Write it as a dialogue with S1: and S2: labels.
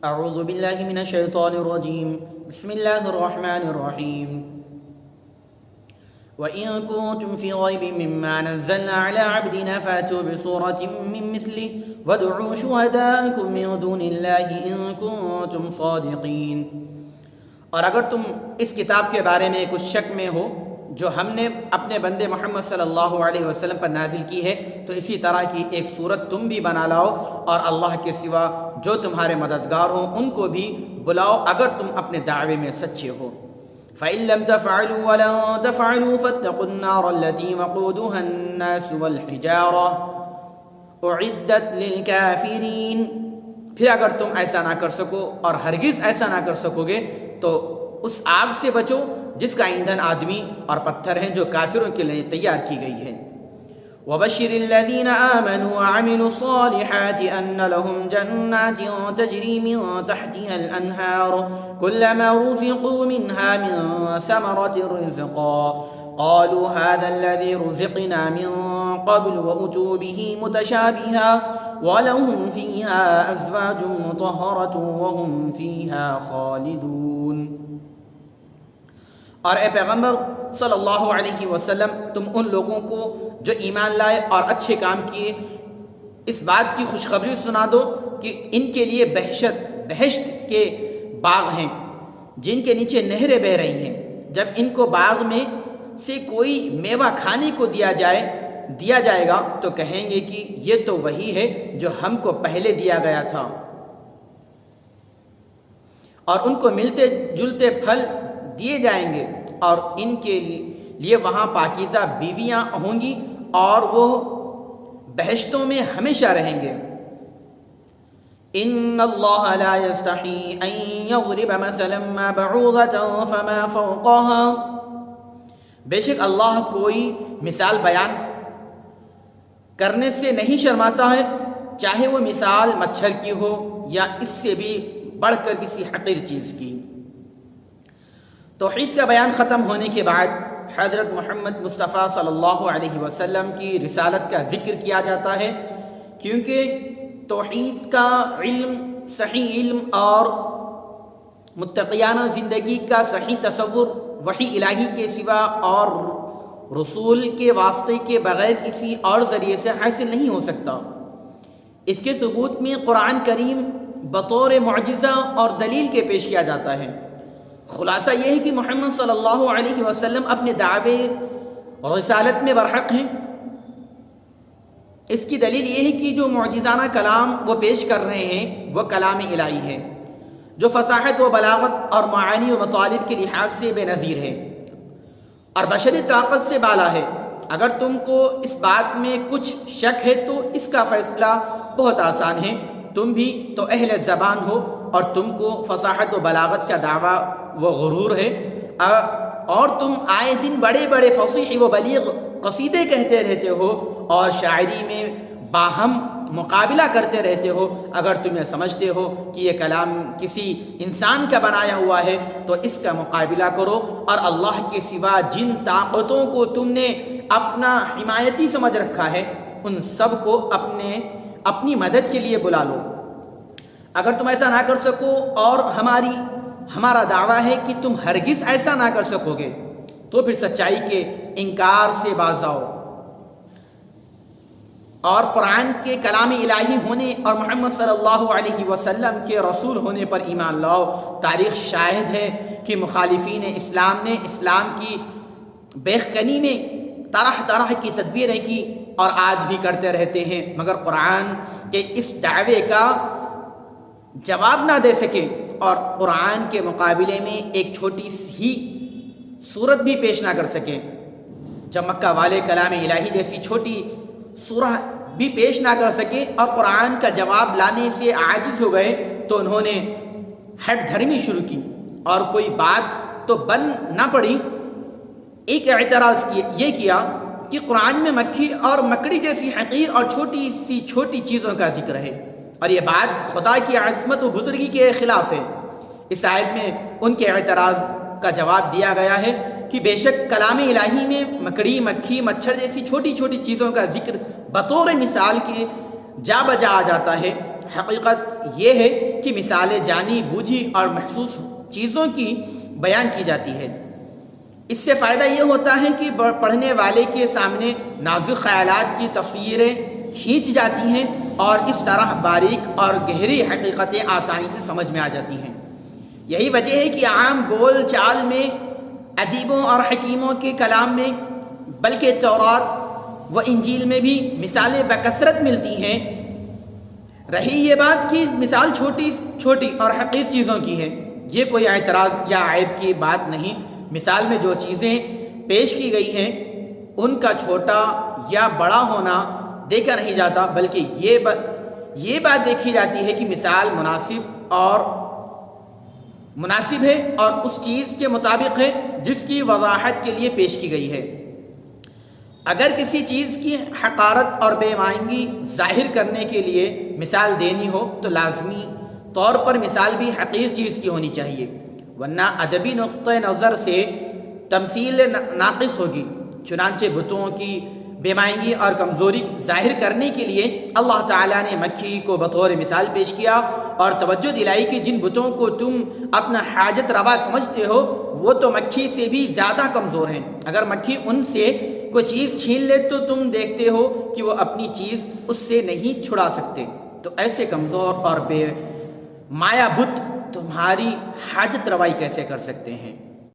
S1: اعوذ باللہ من الشیطان الرجیم بسم اللہ الرحمن الرحیم وَإِن كُنتُمْ فِي رَيْبٍ مِّمَّا نَزَّلْنَا عَلَىٰ عَبْدِنَا فَأْتُوا بِسُورَةٍ مِّن مِّثْلِهِ وَادْعُوا شُهَدَاءَكُم مِّن دُونِ اللَّهِ إِن كُنتُمْ صَادِقِينَ۔ اور اگر تم اس کتاب کے بارے میں کچھ شک میں ہو جو ہم نے اپنے بندے محمد صلی اللہ علیہ وسلم پر نازل کی ہے، تو اسی طرح کی ایک صورت تم بھی بنا لاؤ اور اللہ کے سوا جو تمہارے مددگار ہوں ان کو بھی بلاؤ اگر تم اپنے دعوے میں سچے ہو۔ فَإِن لَّمْ تَفْعَلُوا وَلَن تَفْعَلُوا فَاتَّقُوا النَّارَ الَّتِي وَقُودُهَا النَّاسُ وَالْحِجَارَةُ أُعِدَّتْ لِلْكَافِرِينَ۔ پھر اگر تم ایسا نہ کر سکو اور ہرگز ایسا نہ کر سکو گے تو اس آگ سے بچو جس کا ایندھن آدمی اور پتھر ہیں جو کافروں کے لیے تیار کی گئی ہے۔ وَبَشِّرِ الَّذِينَ آمَنُوا وَعَمِلُوا الصَّالِحَاتِ أَنَّ لَهُمْ جَنَّاتٍ تَجْرِي مِن تَحْتِهَا الْأَنْهَارُ كُلَّمَا رُزِقُوا مِنْهَا مِن ثَمَرَةٍ رِّزْقًا قَالُوا هَٰذَا الَّذِي رُزِقْنَا مِن قَبْلُ وَأُتُوا بِهِ مُتَشَابِهًا وَلَهُمْ فِيهَا أَزْوَاجٌ مُّطَهَّرَةٌ وَهُمْ فِيهَا خَالِدُونَ۔ اور اے پیغمبر صلی اللہ علیہ وسلم، تم ان لوگوں کو جو ایمان لائے اور اچھے کام کیے اس بات کی خوشخبری سنا دو کہ ان کے لیے بہشت کے باغ ہیں جن کے نیچے نہریں بہہ رہی ہیں۔ جب ان کو باغ میں سے کوئی میوہ کھانے کو دیا جائے گا تو کہیں گے کہ یہ تو وہی ہے جو ہم کو پہلے دیا گیا تھا، اور ان کو ملتے جلتے پھل دیے جائیں گے اور ان کے لیے وہاں پاکیزہ بیویاں ہوں گی اور وہ بہشتوں میں ہمیشہ رہیں گے۔ ان اللہ لا یستحی ان یضرب مثلا ما بعوضة فما فوقها۔ بے شک اللہ کوئی مثال بیان کرنے سے نہیں شرماتا ہے، چاہے وہ مثال مچھر کی ہو یا اس سے بھی بڑھ کر کسی حقیر چیز کی۔ توحید کا بیان ختم ہونے کے بعد حضرت محمد مصطفیٰ صلی اللہ علیہ وسلم کی رسالت کا ذکر کیا جاتا ہے، کیونکہ توحید کا علم، صحیح علم اور متقیانہ زندگی کا صحیح تصور وحی الہی کے سوا اور رسول کے واسطے کے بغیر کسی اور ذریعے سے حاصل نہیں ہو سکتا۔ اس کے ثبوت میں قرآن کریم بطور معجزہ اور دلیل کے پیش کیا جاتا ہے۔ خلاصہ یہ ہے کہ محمد صلی اللہ علیہ وسلم اپنے دعوے رسالت میں برحق ہیں۔ اس کی دلیل یہ ہے کہ جو معجزانہ کلام وہ پیش کر رہے ہیں وہ کلام الہی ہے جو فصاحت و بلاغت اور معانی و مطالب کے لحاظ سے بے نظیر ہے اور بشری طاقت سے بالا ہے۔ اگر تم کو اس بات میں کچھ شک ہے تو اس کا فیصلہ بہت آسان ہے، تم بھی تو اہل زبان ہو اور تم کو فصاحت و بلاغت کا دعویٰ وہ غرور ہے، اور تم آئے دن بڑے بڑے فصیح و بلیغ قصیدے کہتے رہتے ہو اور شاعری میں باہم مقابلہ کرتے رہتے ہو۔ اگر تم یہ سمجھتے ہو کہ یہ کلام کسی انسان کا بنایا ہوا ہے تو اس کا مقابلہ کرو اور اللہ کے سوا جن طاقتوں کو تم نے اپنا حمایتی سمجھ رکھا ہے ان سب کو اپنی مدد کے لیے بلا لو۔ اگر تم ایسا نہ کر سکو اور ہمارا دعویٰ ہے کہ تم ہرگز ایسا نہ کر سکو گے تو پھر سچائی کے انکار سے باز آؤ اور قرآن کے کلام الہی ہونے اور محمد صلی اللہ علیہ وسلم کے رسول ہونے پر ایمان لاؤ۔ تاریخ شاہد ہے کہ مخالفین اسلام نے اسلام کی بیخکنی میں طرح طرح کی تدبیریں کی اور آج بھی کرتے رہتے ہیں، مگر قرآن کے اس دعوے کا جواب نہ دے سکے اور قرآن کے مقابلے میں ایک چھوٹی سی سورت بھی پیش نہ کر سکے۔ جب مکہ والے کلام الہی جیسی چھوٹی سورہ بھی پیش نہ کر سکے اور قرآن کا جواب لانے سے عاجز ہو گئے تو انہوں نے ہٹ دھرمی شروع کی اور کوئی بات تو بن نہ پڑی۔ ایک اعتراض یہ کیا کہ قرآن میں مکھی اور مکڑی جیسی حقیر اور چھوٹی چیزوں کا ذکر ہے اور یہ بات خدا کی عظمت و بزرگی کے خلاف ہے۔ اس آیت میں ان کے اعتراض کا جواب دیا گیا ہے کہ بے شک کلام الہی میں مکڑی، مکھی، مچھر جیسی چھوٹی چیزوں کا ذکر بطور مثال کے جا بجا آ جاتا ہے۔ حقیقت یہ ہے کی مثالیں جانی بوجھی اور محسوس چیزوں کی بیان کی جاتی ہے۔ اس سے فائدہ یہ ہوتا ہے کہ پڑھنے والے کے سامنے نازک خیالات کی تصویریں کھینچ جاتی ہیں اور اس طرح باریک اور گہری حقیقتیں آسانی سے سمجھ میں آ جاتی ہیں۔ یہی وجہ ہے کہ عام بول چال میں، ادیبوں اور حکیموں کے کلام میں، بلکہ تورات و انجیل میں بھی مثالیں بکثرت ملتی ہیں۔ رہی یہ بات کہ مثال چھوٹی چھوٹی اور حقیر چیزوں کی ہے، یہ کوئی اعتراض یا عیب کی بات نہیں۔ مثال میں جو چیزیں پیش کی گئی ہیں ان کا چھوٹا یا بڑا ہونا دیکھا نہیں جاتا، بلکہ یہ بات دیکھی جاتی ہے کہ مثال مناسب ہے اور اس چیز کے مطابق ہے جس کی وضاحت کے لیے پیش کی گئی ہے۔ اگر کسی چیز کی حقارت اور بے معنی ظاہر کرنے کے لیے مثال دینی ہو تو لازمی طور پر مثال بھی حقیر چیز کی ہونی چاہیے، ورنہ ادبی نقطہ نظر سے تمثیل ناقص ہوگی۔ چنانچہ بتوں کی بے معنی اور کمزوری ظاہر کرنے کے لیے اللہ تعالیٰ نے مکھی کو بطور مثال پیش کیا اور توجہ دلائی کہ جن بتوں کو تم اپنا حاجت روا سمجھتے ہو وہ تو مکھی سے بھی زیادہ کمزور ہیں۔ اگر مکھی ان سے کوئی چیز چھین لے تو تم دیکھتے ہو کہ وہ اپنی چیز اس سے نہیں چھڑا سکتے، تو ایسے کمزور اور بے مایا بت تمہاری حاجت روائی کیسے کر سکتے ہیں؟